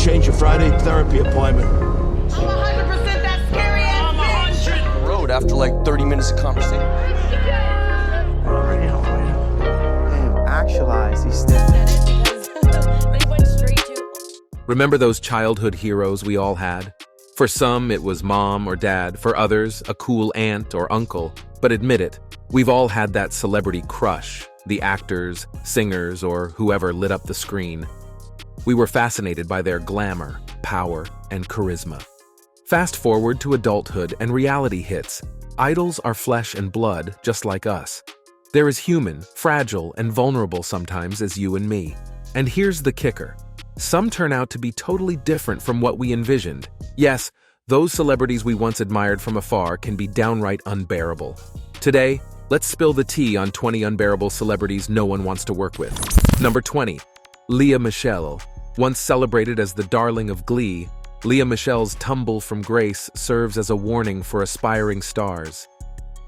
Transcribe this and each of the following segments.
change your Friday therapy appointment. I'm 100% that scary ass bitch. I'm 100. Road after like 30 minutes of conversation. Damn, actualize these things. Remember those childhood heroes we all had? For some, it was mom or dad. For others, a cool aunt or uncle. But admit it, we've all had that celebrity crush, the actors, singers, or whoever lit up the screen. We were fascinated by their glamour, power, and charisma. Fast forward to adulthood and reality hits. Idols are flesh and blood, just like us. They're as human, fragile, and vulnerable sometimes as you and me. And here's the kicker. Some turn out to be totally different from what we envisioned. Yes, those celebrities we once admired from afar can be downright unbearable. Today, let's spill the tea on 20 unbearable celebrities no one wants to work with. Number 20. Leah Michelle. Once celebrated as the darling of Glee, Leah Michelle's tumble from grace serves as a warning for aspiring stars.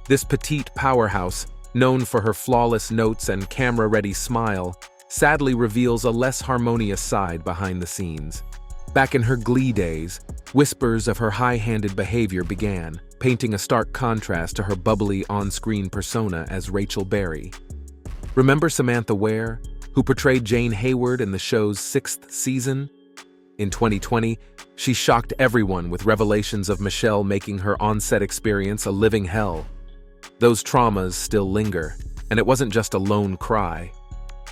This petite powerhouse, known for her flawless notes and camera-ready smile, sadly reveals a less harmonious side behind the scenes. Back in her Glee days, whispers of her high-handed behavior began, painting a stark contrast to her bubbly on-screen persona as Rachel Berry. Remember Samantha Ware, who portrayed Jane Hayward in the show's 6th season? In 2020, she shocked everyone with revelations of Michelle making her on-set experience a living hell. Those traumas still linger, and it wasn't just a lone cry.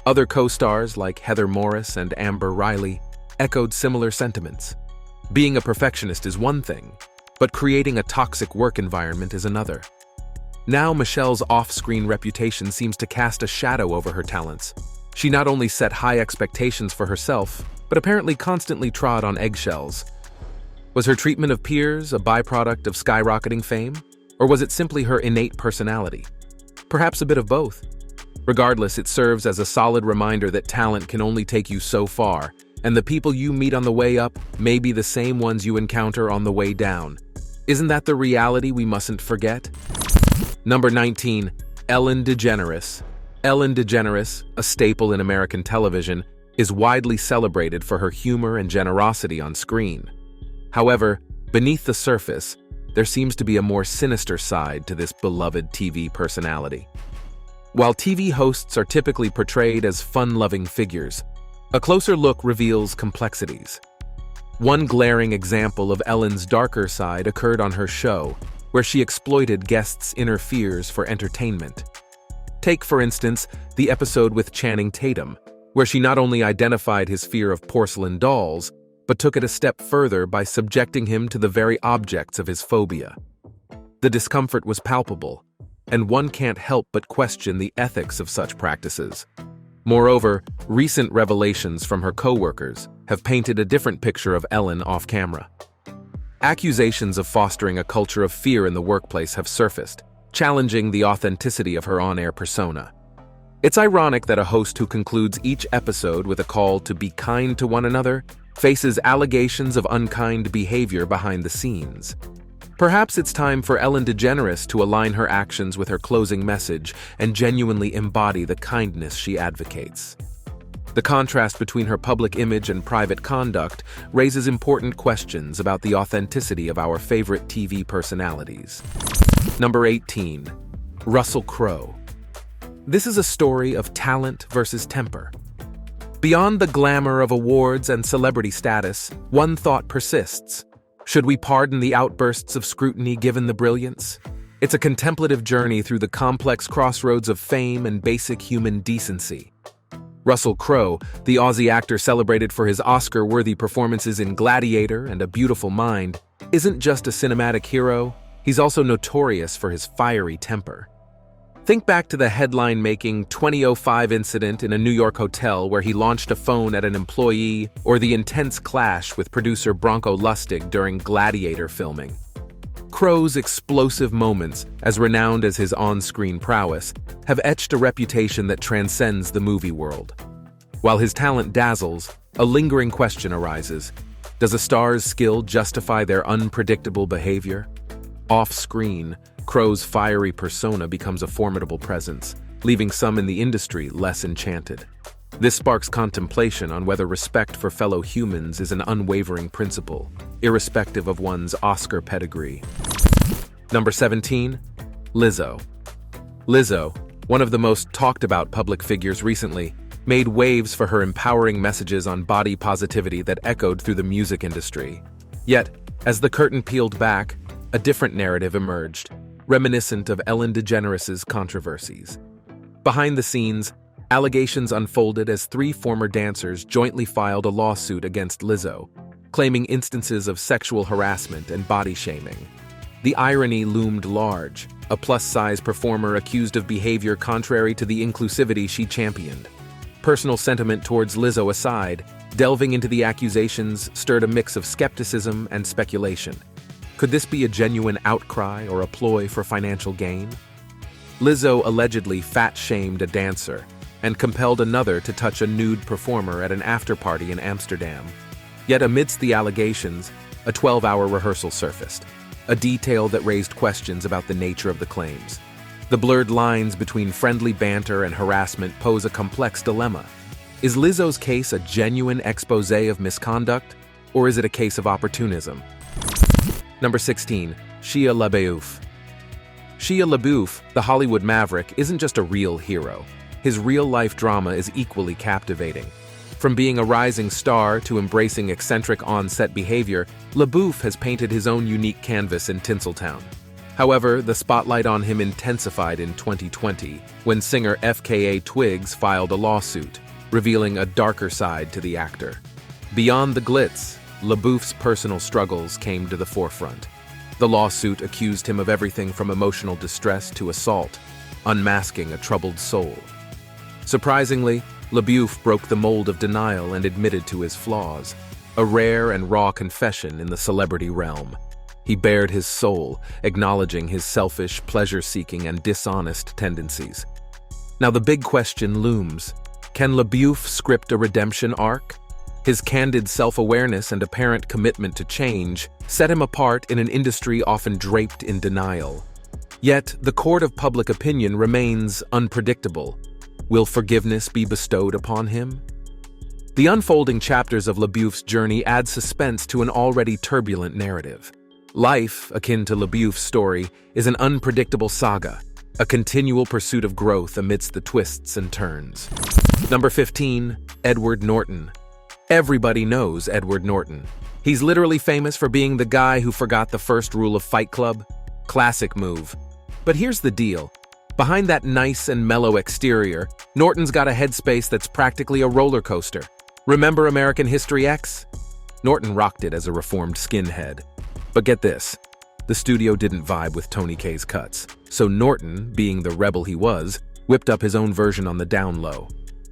Other co-stars like Heather Morris and Amber Riley echoed similar sentiments. Being a perfectionist is one thing, but creating a toxic work environment is another. Now Michelle's off-screen reputation seems to cast a shadow over her talents. She not only set high expectations for herself, but apparently constantly trod on eggshells. Was her treatment of peers a byproduct of skyrocketing fame, or was it simply her innate personality? Perhaps a bit of both. Regardless, it serves as a solid reminder that talent can only take you so far, and the people you meet on the way up may be the same ones you encounter on the way down. Isn't that the reality we mustn't forget? Number 19. Ellen DeGeneres. Ellen DeGeneres, a staple in American television, is widely celebrated for her humor and generosity on screen. However, beneath the surface, there seems to be a more sinister side to this beloved TV personality. While TV hosts are typically portrayed as fun-loving figures, a closer look reveals complexities. One glaring example of Ellen's darker side occurred on her show, where she exploited guests' inner fears for entertainment. Take, for instance, the episode with Channing Tatum, where she not only identified his fear of porcelain dolls, but took it a step further by subjecting him to the very objects of his phobia. The discomfort was palpable, and one can't help but question the ethics of such practices. Moreover, recent revelations from her co-workers have painted a different picture of Ellen off-camera. Accusations of fostering a culture of fear in the workplace have surfaced, challenging the authenticity of her on-air persona. It's ironic that a host who concludes each episode with a call to be kind to one another faces allegations of unkind behavior behind the scenes. Perhaps it's time for Ellen DeGeneres to align her actions with her closing message and genuinely embody the kindness she advocates. The contrast between her public image and private conduct raises important questions about the authenticity of our favorite TV personalities. Number 18. Russell Crowe. This is a story of talent versus temper. Beyond the glamour of awards and celebrity status, one thought persists. Should we pardon the outbursts of scrutiny given the brilliance? It's a contemplative journey through the complex crossroads of fame and basic human decency. Russell Crowe, the Aussie actor celebrated for his Oscar-worthy performances in Gladiator and A Beautiful Mind, isn't just a cinematic hero, he's also notorious for his fiery temper. Think back to the headline-making 2005 incident in a New York hotel where he launched a phone at an employee, or the intense clash with producer Bronco Lustig during Gladiator filming. Crowe's explosive moments, as renowned as his on-screen prowess, have etched a reputation that transcends the movie world. While his talent dazzles, a lingering question arises. Does a star's skill justify their unpredictable behavior? Off-screen, Crowe's fiery persona becomes a formidable presence, leaving some in the industry less enchanted. This sparks contemplation on whether respect for fellow humans is an unwavering principle, irrespective of one's Oscar pedigree. Number 17, Lizzo. Lizzo, one of the most talked about public figures recently, made waves for her empowering messages on body positivity that echoed through the music industry. Yet, as the curtain peeled back, a different narrative emerged, reminiscent of Ellen DeGeneres' controversies. Behind the scenes, allegations unfolded as 3 former dancers jointly filed a lawsuit against Lizzo, claiming instances of sexual harassment and body shaming. The irony loomed large, a plus-size performer accused of behavior contrary to the inclusivity she championed. Personal sentiment towards Lizzo aside, delving into the accusations stirred a mix of skepticism and speculation. Could this be a genuine outcry or a ploy for financial gain? Lizzo allegedly fat-shamed a dancer and compelled another to touch a nude performer at an after-party in Amsterdam. Yet amidst the allegations, a 12-hour rehearsal surfaced, a detail that raised questions about the nature of the claims. The blurred lines between friendly banter and harassment pose a complex dilemma. Is Lizzo's case a genuine exposé of misconduct, or is it a case of opportunism? Number 16, Shia LaBeouf. Shia LaBeouf, the Hollywood maverick, isn't just a real hero. His real-life drama is equally captivating. From being a rising star to embracing eccentric on-set behavior, LaBeouf has painted his own unique canvas in Tinseltown. However, the spotlight on him intensified in 2020 when singer FKA Twigs filed a lawsuit, revealing a darker side to the actor. Beyond the glitz, LaBeouf's personal struggles came to the forefront. The lawsuit accused him of everything from emotional distress to assault, unmasking a troubled soul. Surprisingly, LaBeouf broke the mold of denial and admitted to his flaws, a rare and raw confession in the celebrity realm. He bared his soul, acknowledging his selfish, pleasure-seeking, and dishonest tendencies. Now the big question looms: can LaBeouf script a redemption arc? His candid self-awareness and apparent commitment to change set him apart in an industry often draped in denial. Yet, the court of public opinion remains unpredictable. Will forgiveness be bestowed upon him? The unfolding chapters of LaBeouf's journey add suspense to an already turbulent narrative. Life, akin to LaBeouf's story, is an unpredictable saga, a continual pursuit of growth amidst the twists and turns. Number 15, Edward Norton. Everybody knows Edward Norton. He's literally famous for being the guy who forgot the first rule of Fight Club. Classic move. But here's the deal. Behind that nice and mellow exterior, Norton's got a headspace that's practically a roller coaster. Remember American History X? Norton rocked it as a reformed skinhead. But get this, the studio didn't vibe with Tony Kaye's cuts, so Norton, being the rebel he was, whipped up his own version on the down low.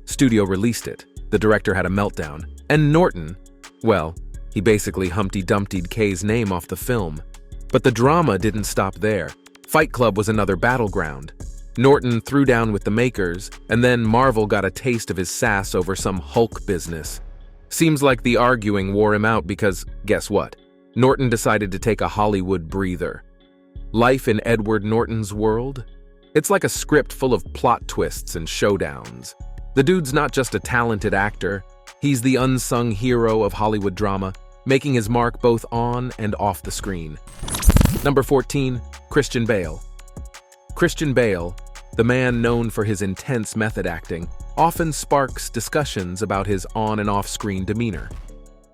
Studio released it, the director had a meltdown, and Norton, well, he basically Humpty Dumpty'd Kaye's name off the film. But the drama didn't stop there. Fight Club was another battleground. Norton threw down with the makers, and then Marvel got a taste of his sass over some Hulk business. Seems like the arguing wore him out because, guess what? Norton decided to take a Hollywood breather. Life in Edward Norton's world? It's like a script full of plot twists and showdowns. The dude's not just a talented actor, he's the unsung hero of Hollywood drama, making his mark both on and off the screen. Number 14, Christian Bale. Christian Bale, the man known for his intense method acting, often sparks discussions about his on- and off-screen demeanor.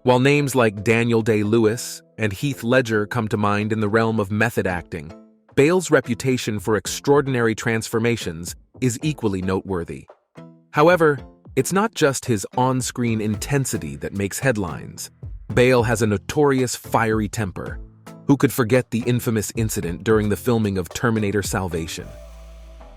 While names like Daniel Day-Lewis and Heath Ledger come to mind in the realm of method acting, Bale's reputation for extraordinary transformations is equally noteworthy. However, it's not just his on-screen intensity that makes headlines. Bale has a notorious fiery temper. Who could forget the infamous incident during the filming of Terminator Salvation?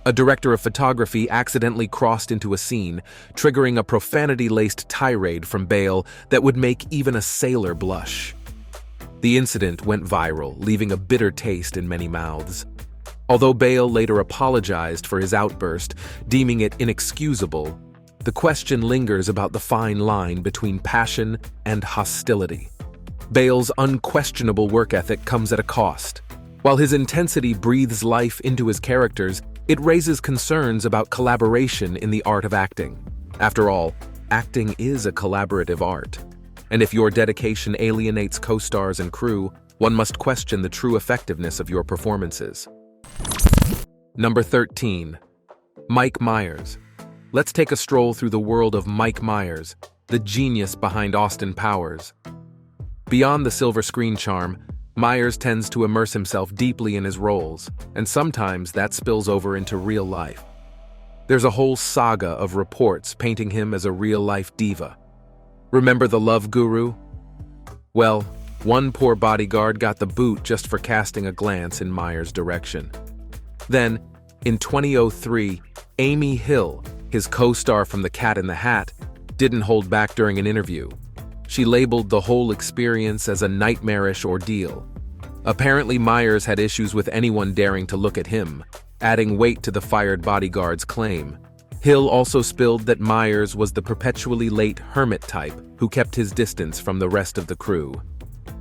A director of photography accidentally crossed into a scene, triggering a profanity-laced tirade from Bale that would make even a sailor blush. The incident went viral, leaving a bitter taste in many mouths. Although Bale later apologized for his outburst, deeming it inexcusable, the question lingers about the fine line between passion and hostility. Bale's unquestionable work ethic comes at a cost. While his intensity breathes life into his characters, it raises concerns about collaboration in the art of acting. After all, acting is a collaborative art. And if your dedication alienates co-stars and crew, one must question the true effectiveness of your performances. Number 13. Mike Myers. Let's take a stroll through the world of Mike Myers, the genius behind Austin Powers. Beyond the silver screen charm, Myers tends to immerse himself deeply in his roles, and sometimes that spills over into real life. There's a whole saga of reports painting him as a real-life diva. Remember the Love Guru? Well, one poor bodyguard got the boot just for casting a glance in Myers' direction. Then, in 2003, Amy Hill, his co-star from The Cat in the Hat, didn't hold back during an interview. She labeled the whole experience as a nightmarish ordeal. Apparently, Myers had issues with anyone daring to look at him, adding weight to the fired bodyguard's claim. Hill also spilled that Myers was the perpetually late hermit type who kept his distance from the rest of the crew.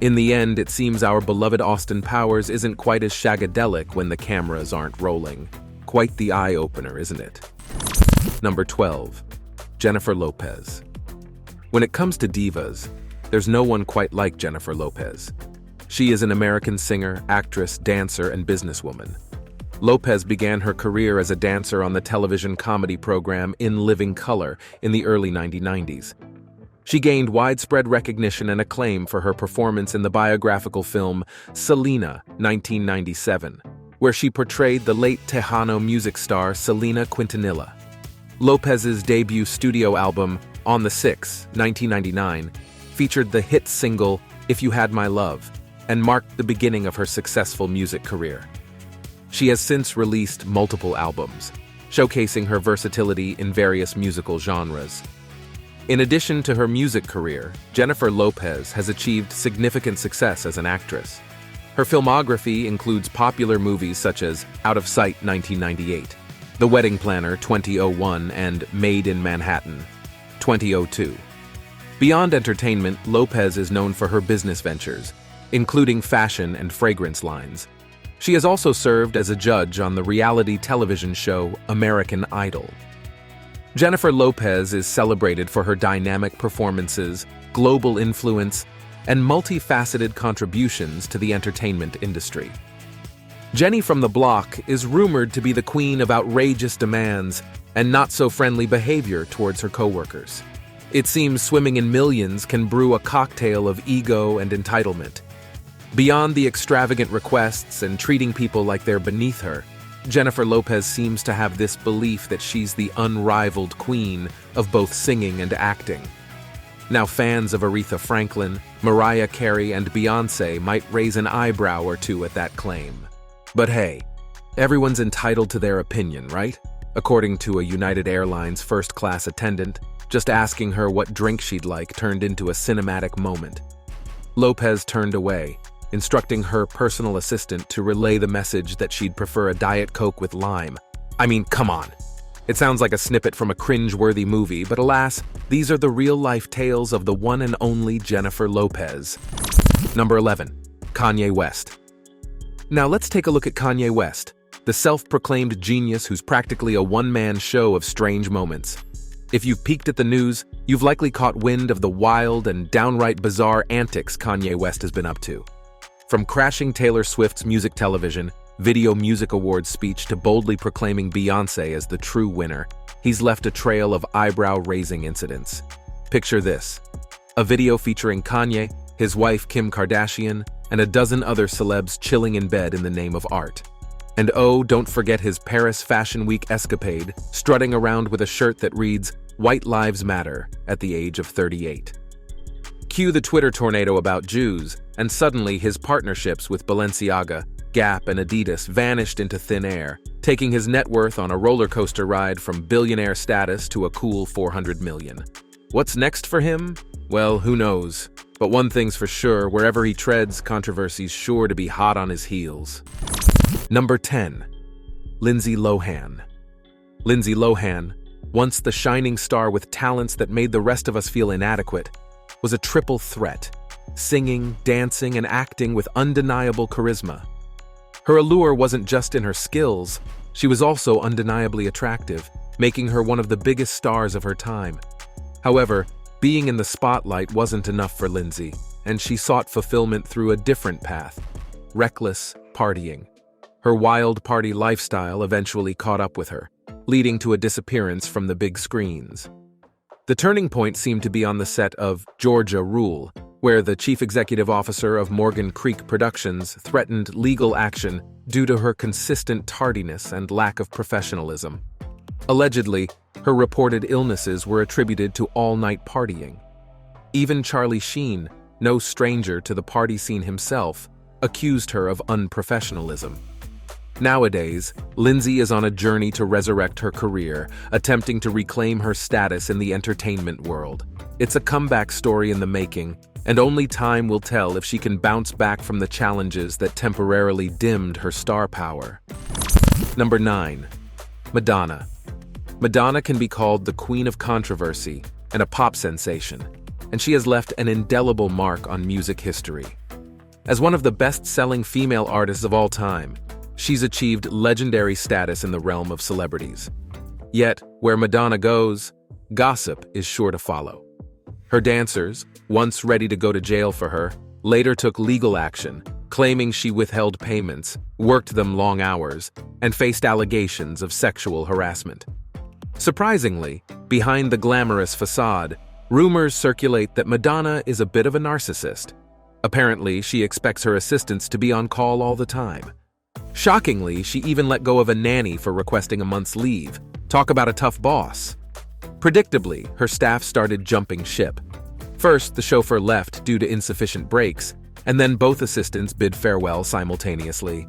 In the end, it seems our beloved Austin Powers isn't quite as shagadelic when the cameras aren't rolling. Quite the eye-opener, isn't it? Number 12. Jennifer Lopez. When it comes to divas, there's no one quite like Jennifer Lopez. She is an American singer, actress, dancer, and businesswoman. Lopez began her career as a dancer on the television comedy program In Living Color in the early 1990s. She gained widespread recognition and acclaim for her performance in the biographical film Selena, 1997, where she portrayed the late Tejano music star Selena Quintanilla. Lopez's debut studio album, On the 6th, 1999, featured the hit single If You Had My Love, and marked the beginning of her successful music career. She has since released multiple albums, showcasing her versatility in various musical genres. In addition to her music career, Jennifer Lopez has achieved significant success as an actress. Her filmography includes popular movies such as Out of Sight 1998, The Wedding Planner 2001, and Made in Manhattan 2002. Beyond entertainment, Lopez is known for her business ventures, including fashion and fragrance lines. She has also served as a judge on the reality television show American Idol. Jennifer Lopez is celebrated for her dynamic performances, global influence, and multifaceted contributions to the entertainment industry. Jenny from the Block is rumored to be the queen of outrageous demands and not-so-friendly behavior towards her coworkers. It seems swimming in millions can brew a cocktail of ego and entitlement. Beyond the extravagant requests and treating people like they're beneath her, Jennifer Lopez seems to have this belief that she's the unrivaled queen of both singing and acting. Now, fans of Aretha Franklin, Mariah Carey, and Beyoncé might raise an eyebrow or two at that claim. But hey, everyone's entitled to their opinion, right? According to a United Airlines first-class attendant, just asking her what drink she'd like turned into a cinematic moment. Lopez turned away, instructing her personal assistant to relay the message that she'd prefer a Diet Coke with lime. I mean, come on. It sounds like a snippet from a cringe-worthy movie, but alas, these are the real-life tales of the one and only Jennifer Lopez. Number 11. Kanye West. Now let's take a look at Kanye West, the self-proclaimed genius who's practically a one-man show of strange moments. If you've peeked at the news, you've likely caught wind of the wild and downright bizarre antics Kanye West has been up to. From crashing Taylor Swift's music television, Video Music Awards speech to boldly proclaiming Beyoncé as the true winner, he's left a trail of eyebrow-raising incidents. Picture this: a video featuring Kanye, his wife Kim Kardashian, and a dozen other celebs chilling in bed in the name of art. And oh, don't forget his Paris Fashion Week escapade, strutting around with a shirt that reads, "White Lives Matter," at the age of 38. Cue the Twitter tornado about Jews, and suddenly his partnerships with Balenciaga, Gap, and Adidas vanished into thin air, taking his net worth on a roller coaster ride from billionaire status to a cool $400 million. What's next for him? Well, who knows? But one thing's for sure, wherever he treads, controversy's sure to be hot on his heels. Number 10. Lindsay Lohan. Lindsay Lohan, once the shining star with talents that made the rest of us feel inadequate, was a triple threat, singing, dancing, and acting with undeniable charisma. Her allure wasn't just in her skills, she was also undeniably attractive, making her one of the biggest stars of her time. However, being in the spotlight wasn't enough for Lindsay, and she sought fulfillment through a different path: reckless partying. Her wild party lifestyle eventually caught up with her, leading to a disappearance from the big screens. The turning point seemed to be on the set of Georgia Rule, where the chief executive officer of Morgan Creek Productions threatened legal action due to her consistent tardiness and lack of professionalism. Allegedly, her reported illnesses were attributed to all-night partying. Even Charlie Sheen, no stranger to the party scene himself, accused her of unprofessionalism. Nowadays, Lindsay is on a journey to resurrect her career, attempting to reclaim her status in the entertainment world. It's a comeback story in the making, and only time will tell if she can bounce back from the challenges that temporarily dimmed her star power. Number 9. Madonna. Madonna can be called the queen of controversy and a pop sensation, and she has left an indelible mark on music history. As one of the best-selling female artists of all time, she's achieved legendary status in the realm of celebrities. Yet, where Madonna goes, gossip is sure to follow. Her dancers, once ready to go to jail for her, later took legal action, claiming she withheld payments, worked them long hours, and faced allegations of sexual harassment. Surprisingly, behind the glamorous facade, rumors circulate that Madonna is a bit of a narcissist. Apparently, she expects her assistants to be on call all the time. Shockingly, she even let go of a nanny for requesting a month's leave. Talk about a tough boss. Predictably, her staff started jumping ship. First, the chauffeur left due to insufficient breaks, and then both assistants bid farewell simultaneously.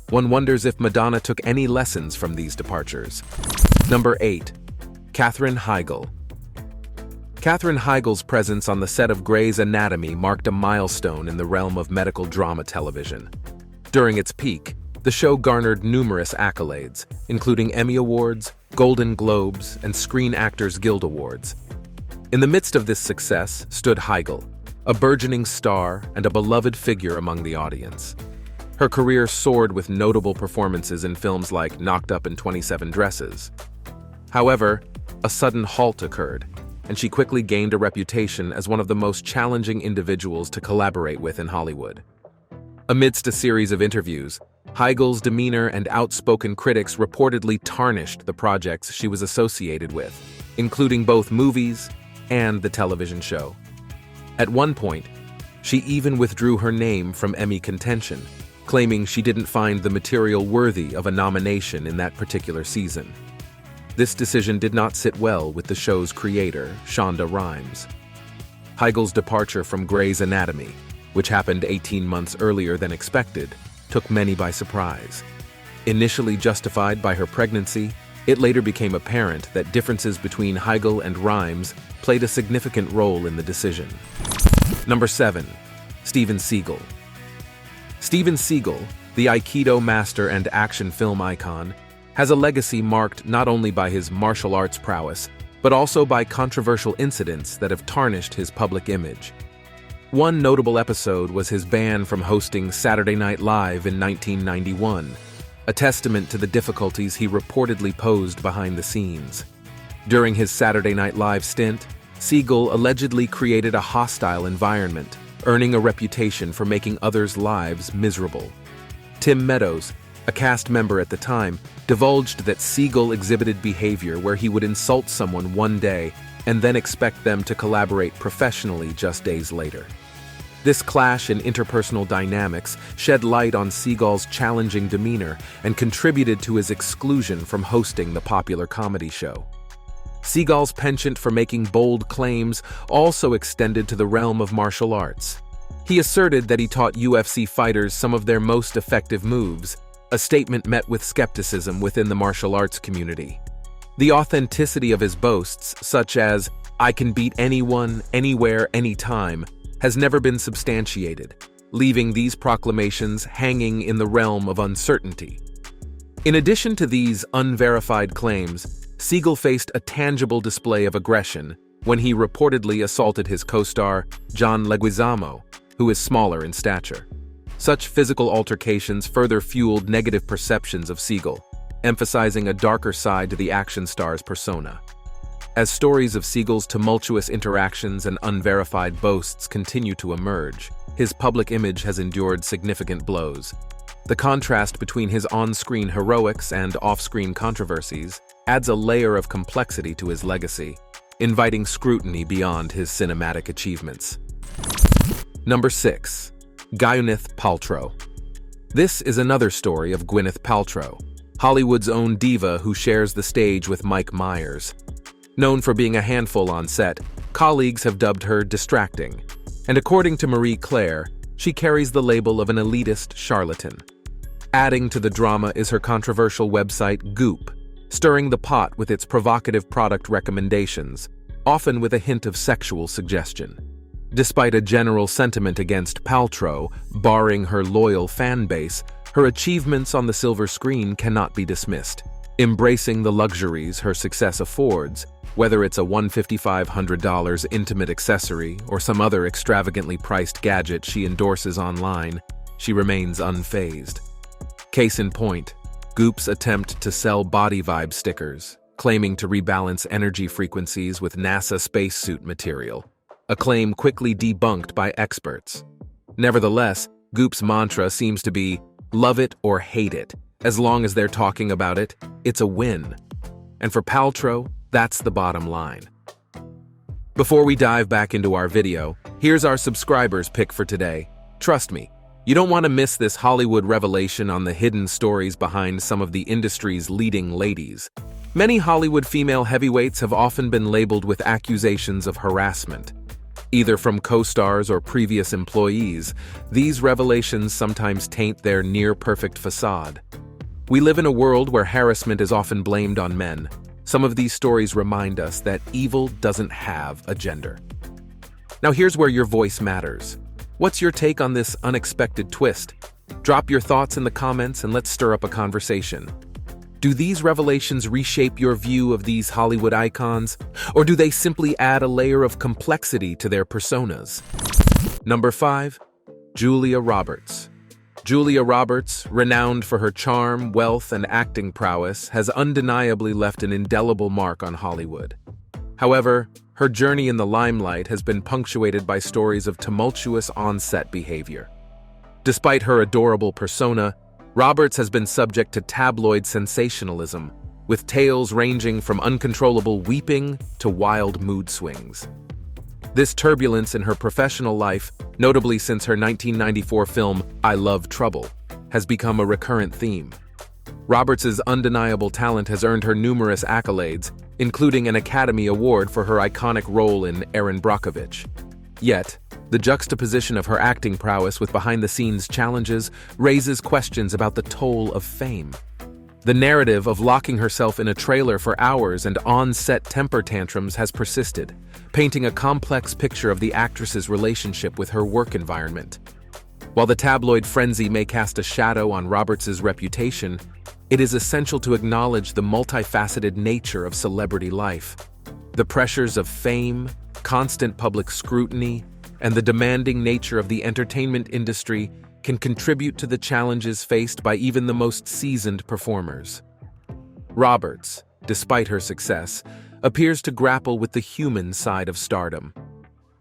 One wonders if Madonna took any lessons from these departures. Number 8. Katherine Heigl. Katherine Heigl's presence on the set of Grey's Anatomy marked a milestone in the realm of medical drama television. During its peak, the show garnered numerous accolades, including Emmy Awards, Golden Globes, and Screen Actors Guild Awards. In the midst of this success stood Heigl, a burgeoning star and a beloved figure among the audience. Her career soared with notable performances in films like Knocked Up in 27 Dresses. However, a sudden halt occurred, and she quickly gained a reputation as one of the most challenging individuals to collaborate with in Hollywood. Amidst a series of interviews, Heigl's demeanor and outspoken critics reportedly tarnished the projects she was associated with, including both movies and the television show. At one point, she even withdrew her name from Emmy contention, claiming she didn't find the material worthy of a nomination in that particular season. This decision did not sit well with the show's creator, Shonda Rhimes. Heigl's departure from Grey's Anatomy, which happened 18 months earlier than expected, took many by surprise. Initially justified by her pregnancy, it later became apparent that differences between Heigl and Rhimes played a significant role in the decision. Number 7. Steven Seagal. Steven Seagal, the Aikido master and action film icon, has a legacy marked not only by his martial arts prowess, but also by controversial incidents that have tarnished his public image. One notable episode was his ban from hosting Saturday Night Live in 1991, a testament to the difficulties he reportedly posed behind the scenes. During his Saturday Night Live stint, Seagal allegedly created a hostile environment, earning a reputation for making others' lives miserable. Tim Meadows, a cast member at the time, divulged that Seagal exhibited behavior where he would insult someone one day and then expect them to collaborate professionally just days later. This clash in interpersonal dynamics shed light on Seagal's challenging demeanor and contributed to his exclusion from hosting the popular comedy show. Seagal's penchant for making bold claims also extended to the realm of martial arts. He asserted that he taught UFC fighters some of their most effective moves, a statement met with skepticism within the martial arts community. The authenticity of his boasts, such as, "I can beat anyone, anywhere, anytime," has never been substantiated, leaving these proclamations hanging in the realm of uncertainty. In addition to these unverified claims, Seagal faced a tangible display of aggression when he reportedly assaulted his co-star, John Leguizamo, who is smaller in stature. Such physical altercations further fueled negative perceptions of Seagal, emphasizing a darker side to the action star's persona. As stories of Seagull's tumultuous interactions and unverified boasts continue to emerge, his public image has endured significant blows. The contrast between his on-screen heroics and off-screen controversies adds a layer of complexity to his legacy, inviting scrutiny beyond his cinematic achievements. Number 6. Gwyneth Paltrow. This is another story of Gwyneth Paltrow, Hollywood's own diva who shares the stage with Mike Myers. Known for being a handful on set, colleagues have dubbed her distracting, and according to Marie Claire, she carries the label of an elitist charlatan. Adding to the drama is her controversial website Goop, stirring the pot with its provocative product recommendations, often with a hint of sexual suggestion. Despite a general sentiment against Paltrow, barring her loyal fan base, her achievements on the silver screen cannot be dismissed. Embracing the luxuries her success affords, whether it's a $1,500 intimate accessory or some other extravagantly priced gadget she endorses online, she remains unfazed. Case in point, Goop's attempt to sell body vibe stickers, claiming to rebalance energy frequencies with NASA spacesuit material, a claim quickly debunked by experts. Nevertheless, Goop's mantra seems to be, love it or hate it. As long as they're talking about it, it's a win. And for Paltrow, that's the bottom line. Before we dive back into our video, here's our subscribers' pick for today. Trust me, you don't want to miss this Hollywood revelation on the hidden stories behind some of the industry's leading ladies. Many Hollywood female heavyweights have often been labeled with accusations of harassment. Either from co-stars or previous employees, these revelations sometimes taint their near-perfect facade. We live in a world where harassment is often blamed on men. Some of these stories remind us that evil doesn't have a gender. Now here's where your voice matters. What's your take on this unexpected twist? Drop your thoughts in the comments and let's stir up a conversation. Do these revelations reshape your view of these Hollywood icons, or do they simply add a layer of complexity to their personas? Number 5. Julia Roberts. Julia Roberts, renowned for her charm, wealth, and acting prowess, has undeniably left an indelible mark on Hollywood. However, her journey in the limelight has been punctuated by stories of tumultuous on-set behavior. Despite her adorable persona, Roberts has been subject to tabloid sensationalism, with tales ranging from uncontrollable weeping to wild mood swings. This turbulence in her professional life, notably since her 1994 film I Love Trouble, has become a recurrent theme. Roberts' undeniable talent has earned her numerous accolades, including an Academy Award for her iconic role in Erin Brockovich. Yet, the juxtaposition of her acting prowess with behind-the-scenes challenges raises questions about the toll of fame. The narrative of locking herself in a trailer for hours and on-set temper tantrums has persisted, painting a complex picture of the actress's relationship with her work environment. While the tabloid frenzy may cast a shadow on Roberts' reputation, it is essential to acknowledge the multifaceted nature of celebrity life. The pressures of fame, constant public scrutiny, and the demanding nature of the entertainment industry can contribute to the challenges faced by even the most seasoned performers. Roberts, despite her success, appears to grapple with the human side of stardom.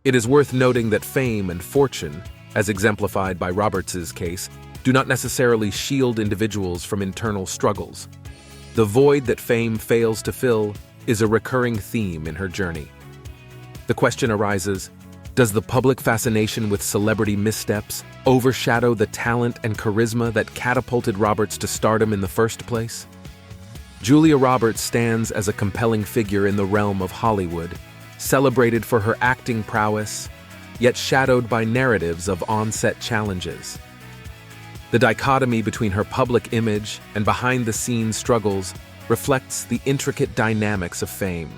It is worth noting that fame and fortune, as exemplified by Roberts' case, do not necessarily shield individuals from internal struggles. The void that fame fails to fill is a recurring theme in her journey. The question arises, does the public fascination with celebrity missteps overshadow the talent and charisma that catapulted Roberts to stardom in the first place? Julia Roberts stands as a compelling figure in the realm of Hollywood, celebrated for her acting prowess, yet shadowed by narratives of on-set challenges. The dichotomy between her public image and behind-the-scenes struggles reflects the intricate dynamics of fame.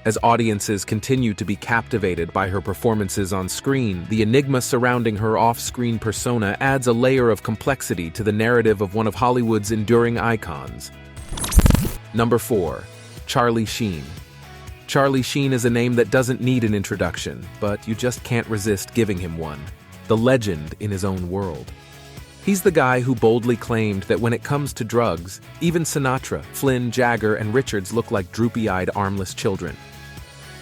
As audiences continue to be captivated by her performances on screen, the enigma surrounding her off-screen persona adds a layer of complexity to the narrative of one of Hollywood's enduring icons. Number 4. Charlie Sheen. Charlie Sheen is a name that doesn't need an introduction, but you just can't resist giving him one. The legend in his own world. He's the guy who boldly claimed that when it comes to drugs, even Sinatra, Flynn, Jagger, and Richards look like droopy-eyed, armless children.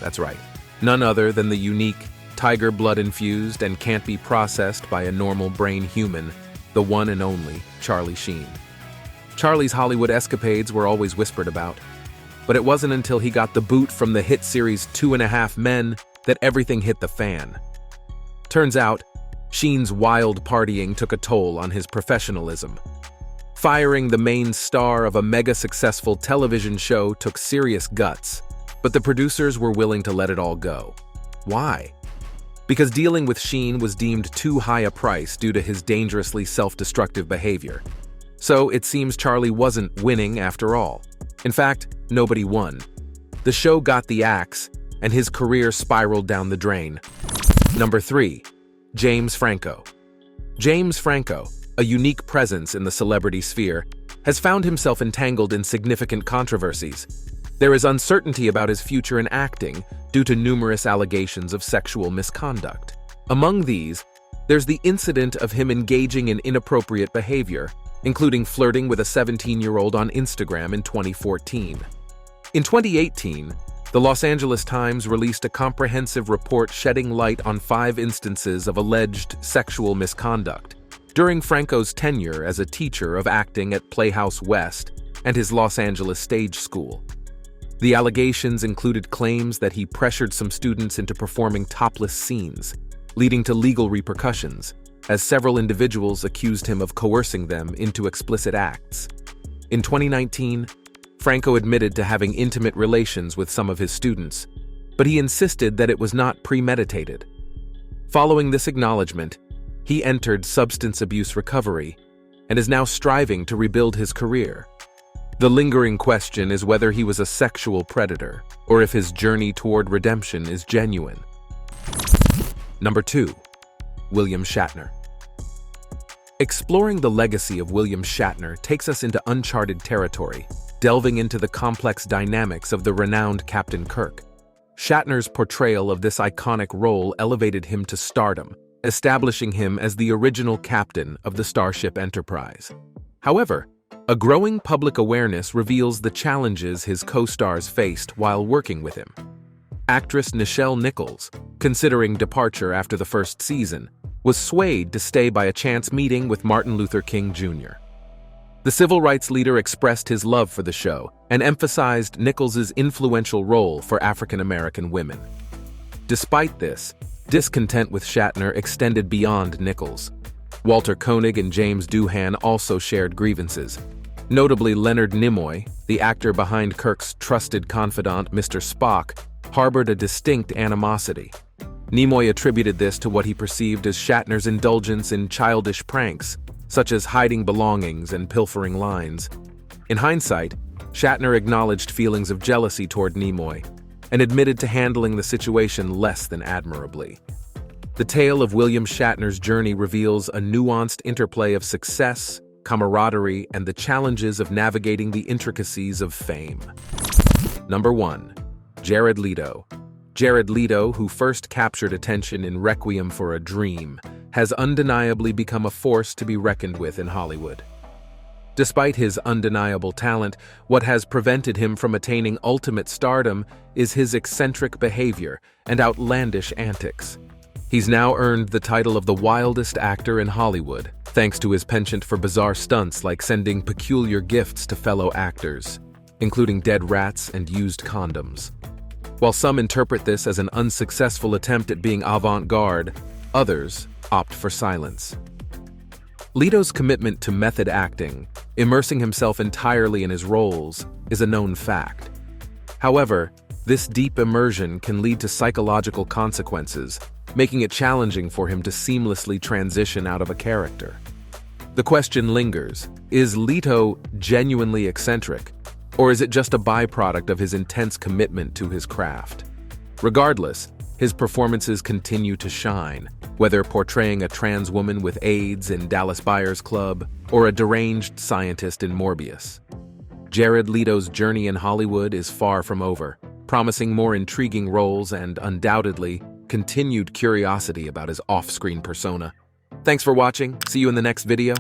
That's right, none other than the unique, tiger blood-infused and can't be processed by a normal brain human, the one and only Charlie Sheen. Charlie's Hollywood escapades were always whispered about, but it wasn't until he got the boot from the hit series 2.5 Men that everything hit the fan. Turns out, Sheen's wild partying took a toll on his professionalism. Firing the main star of a mega-successful television show took serious guts, but the producers were willing to let it all go. Why? Because dealing with Sheen was deemed too high a price due to his dangerously self-destructive behavior. So it seems Charlie wasn't winning after all. In fact, nobody won. The show got the axe, and his career spiraled down the drain. Number 3. James Franco. James Franco, a unique presence in the celebrity sphere, has found himself entangled in significant controversies. There is uncertainty about his future in acting due to numerous allegations of sexual misconduct. Among these, there's the incident of him engaging in inappropriate behavior, including flirting with a 17-year-old on Instagram in 2014. In 2018, the Los Angeles Times released a comprehensive report shedding light on 5 instances of alleged sexual misconduct during Franco's tenure as a teacher of acting at Playhouse West and his Los Angeles stage school. The allegations included claims that he pressured some students into performing topless scenes, leading to legal repercussions, as several individuals accused him of coercing them into explicit acts. In 2019, Franco admitted to having intimate relations with some of his students, but he insisted that it was not premeditated. Following this acknowledgement, he entered substance abuse recovery and is now striving to rebuild his career. The lingering question is whether he was a sexual predator or if his journey toward redemption is genuine. Number 2. William Shatner. Exploring the legacy of William Shatner takes us into uncharted territory, delving into the complex dynamics of the renowned Captain Kirk. Shatner's portrayal of this iconic role elevated him to stardom, establishing him as the original captain of the Starship Enterprise. However, a growing public awareness reveals the challenges his co-stars faced while working with him. Actress Nichelle Nichols, considering departure after the first season, was swayed to stay by a chance meeting with Martin Luther King Jr. The civil rights leader expressed his love for the show and emphasized Nichols's influential role for African American women. Despite this, discontent with Shatner extended beyond Nichols. Walter Koenig and James Doohan also shared grievances. Notably, Leonard Nimoy, the actor behind Kirk's trusted confidant Mr. Spock, harbored a distinct animosity. Nimoy attributed this to what he perceived as Shatner's indulgence in childish pranks, such as hiding belongings and pilfering lines. In hindsight, Shatner acknowledged feelings of jealousy toward Nimoy and admitted to handling the situation less than admirably. The tale of William Shatner's journey reveals a nuanced interplay of success, camaraderie, and the challenges of navigating the intricacies of fame. Number 1. Jared Leto. Jared Leto, who first captured attention in Requiem for a Dream, has undeniably become a force to be reckoned with in Hollywood. Despite his undeniable talent, what has prevented him from attaining ultimate stardom is his eccentric behavior and outlandish antics. He's now earned the title of the wildest actor in Hollywood, thanks to his penchant for bizarre stunts like sending peculiar gifts to fellow actors, including dead rats and used condoms. While some interpret this as an unsuccessful attempt at being avant-garde, others opt for silence. Leto's commitment to method acting, immersing himself entirely in his roles, is a known fact. However, this deep immersion can lead to psychological consequences, making it challenging for him to seamlessly transition out of a character. The question lingers, is Leto genuinely eccentric, or is it just a byproduct of his intense commitment to his craft? Regardless, his performances continue to shine, whether portraying a trans woman with AIDS in Dallas Buyers Club or a deranged scientist in Morbius. Jared Leto's journey in Hollywood is far from over, promising more intriguing roles and, undoubtedly, continued curiosity about his off-screen persona. Thanks for watching. See you in the next video.